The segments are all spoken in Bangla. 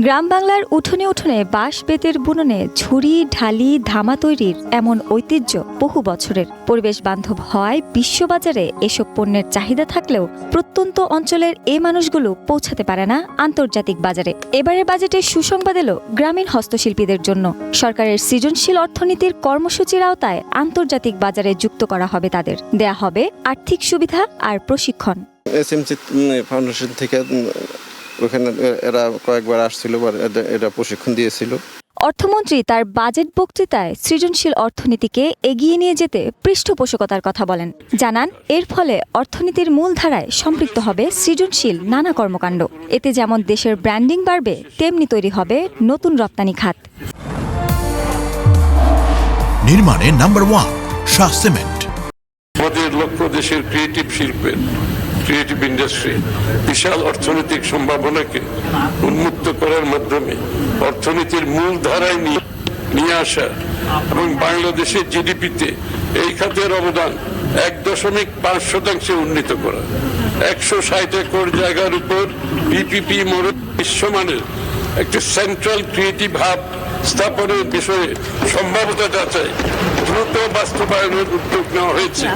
গ্রাম বাংলার উঠোনে উঠোনে বাঁশ বেতের বুননে ঝুড়ি ঢালি ধামা তৈরির এমন ঐতিহ্য বহু বছরের। পরিবেশ বান্ধব হওয়ায় বিশ্ববাজারে এসব পণ্যের চাহিদা থাকলেও প্রত্যন্ত অঞ্চলের এই মানুষগুলো পৌঁছাতে পারে না আন্তর্জাতিক বাজারে। এবারের বাজেটে সুসংবাদ এলো গ্রামীণ হস্তশিল্পীদের জন্য। সরকারের সৃজনশীল অর্থনীতির কর্মসূচির আওতায় আন্তর্জাতিক বাজারে যুক্ত করা হবে তাদের। দেয়া হবে আর্থিক সুবিধা আর প্রশিক্ষণ। এসএমসি ফাউন্ডেশন থেকে ওখানে এরা কয়েকবার আসছিল, এটা প্রশিক্ষণ দিয়েছিল। অর্থমন্ত্রী তার বাজেট বক্তৃতায় সৃজনশীল অর্থনীতিকে এগিয়ে নিয়ে যেতে পৃষ্ঠপোষকতার কথা বলেন। জানান, এর ফলে অর্থনীতির মূলধারায় সম্পৃক্ত হবে সৃজনশীল নানা কর্মকাণ্ড। এতে যেমন দেশের ব্র্যান্ডিং বাড়বে, তেমনি তৈরি হবে নতুন রপ্তানি খাত। নির্মাণে নাম্বার 1 শাহ সিমেন্ট। আমাদের লক্ষ্য দেশের ক্রিয়েটিভ শিল্পের, ক্রিয়েটিভ ইন্ডাস্ট্রি বিশাল অর্থনৈতিক সম্ভাবনাকে উন্মুক্ত করার মাধ্যমে অর্থনীতির মূল ধারায় নিয়ে আসা এবং বাংলাদেশের জিডিপিতে এই খাতের অবদান 1.5% উন্নীত করা। 160 একর জায়গার উপর পিপিপি মোড়ে বিশ্বমানের একটি সেন্ট্রাল ক্রিয়েটিভ হাব স্থাপনের বিষয়ে সম্ভাব্যতা যাচাই দ্রুত বাস্তবায়নের উদ্যোগ নেওয়া হয়েছে।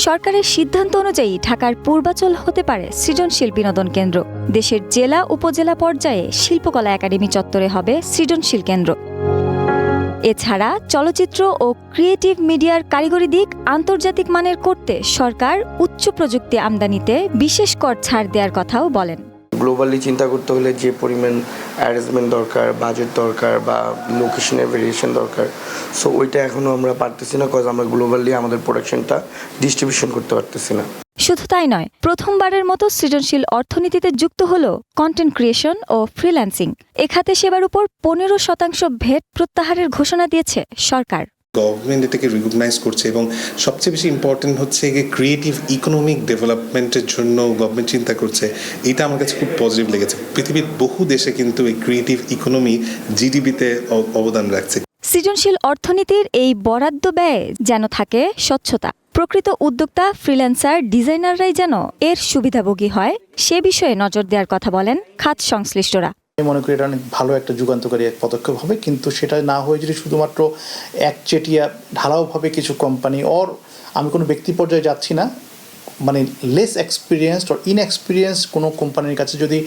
সরকারের সিদ্ধান্ত অনুযায়ী ঢাকার পূর্বাচল হতে পারে সৃজনশীল বিনোদন কেন্দ্র। দেশের জেলা উপজেলা পর্যায়ে শিল্পকলা একাডেমি চত্বরে হবে সৃজনশীল কেন্দ্র। এছাড়া চলচ্চিত্র ও ক্রিয়েটিভ মিডিয়ার কারিগরি দিক আন্তর্জাতিক মানের করতে সরকার উচ্চ প্রযুক্তি আমদানিতে বিশেষ কর ছাড় দেওয়ার কথাও বলেন। গ্লোবালি চিন্তা করতে হলে যে পরিমাণ অ্যারেঞ্জমেন্ট দরকার, বাজেট দরকার বা লোকেশনের ভেরিয়েশন দরকার, সো ওইটা এখনও আমরা পারতেছি না, কজ আমরা গ্লোবালি আমাদের প্রোডাকশনটা ডিস্ট্রিবিউশন করতে পারতেছি না। শুধু তাই নয়, প্রথমবারের মতো সৃজনশীল অর্থনীতিতে যুক্ত হলো কন্টেন্ট ক্রিয়েশন ও ফ্রিল্যান্সিং। এ খাতে সেবার উপর 15% ভ্যাট প্রত্যাহারের ঘোষণা দিয়েছে সরকার। গভর্নমেন্ট এটাকে রিকগনাইজ করছে এবং সবচেয়ে বেশি ইম্পর্টেন্ট হচ্ছে যে ক্রিয়েটিভ ইকোনমিক ডেভেলপমেন্টের জন্য গভর্নমেন্ট চিন্তা করছে। এটা আমার কাছে খুব পজিটিভ লেগেছে। পৃথিবীর বহু দেশে কিন্তু এই ক্রিয়েটিভ ইকোনমি জিডিপিতে অবদান রাখছে। সৃজনশীল অর্থনীতির এই বরাদ্দ ব্যয়ে যেন থাকে স্বচ্ছতা। প্রকৃত উদ্যোক্তা, ফ্রিল্যান্সার, ডিজাইনাররাই যেন এর সুবিধাভোগী হয়, সে বিষয়ে নজর দেওয়ার কথা বলেন খাত সংশ্লিষ্টরা। আমি মনে করি এটা অনেক ভালো একটা যুগান্তকারী এক পদক্ষেপ হবে, কিন্তু সেটা না হয়ে যদি শুধুমাত্র একচেটিয়া ঢালাওভাবে কিছু কোম্পানি, আমি কোনো ব্যক্তি পর্যায়ে যাচ্ছি না, মানে লেস এক্সপিরিয়েন্সড অর ইনএক্সপিরিয়েন্স কোনো কোম্পানির কাছে যদি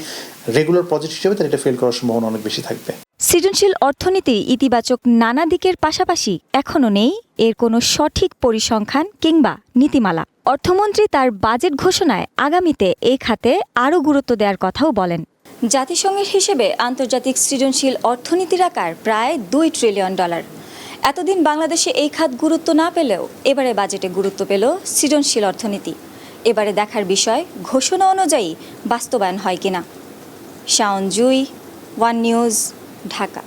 রেগুলার প্রজেক্ট হিসেবে, তাহলে এটা ফেল করার সম্ভাবনা অনেক বেশি থাকবে। সৃজনশীল অর্থনীতি ইতিবাচক নানা দিকের পাশাপাশি এখনও নেই এর কোনো সঠিক পরিসংখ্যান কিংবা নীতিমালা। অর্থমন্ত্রী তার বাজেট ঘোষণায় আগামীতে এই খাতে আরও গুরুত্ব দেওয়ার কথাও বলেন। জাতিসংঘের হিসেবে আন্তর্জাতিক সৃজনশীল অর্থনীতির আকার প্রায় $2 ট্রিলিয়ন। এতদিন বাংলাদেশে এই খাত গুরুত্ব না পেলেও এবারে বাজেটে গুরুত্ব পেল সৃজনশীল অর্থনীতি। এবারে দেখার বিষয় ঘোষণা অনুযায়ী বাস্তবায়ন হয় কিনা। শাওন জুই, ওয়ান নিউজ, ঢাকা।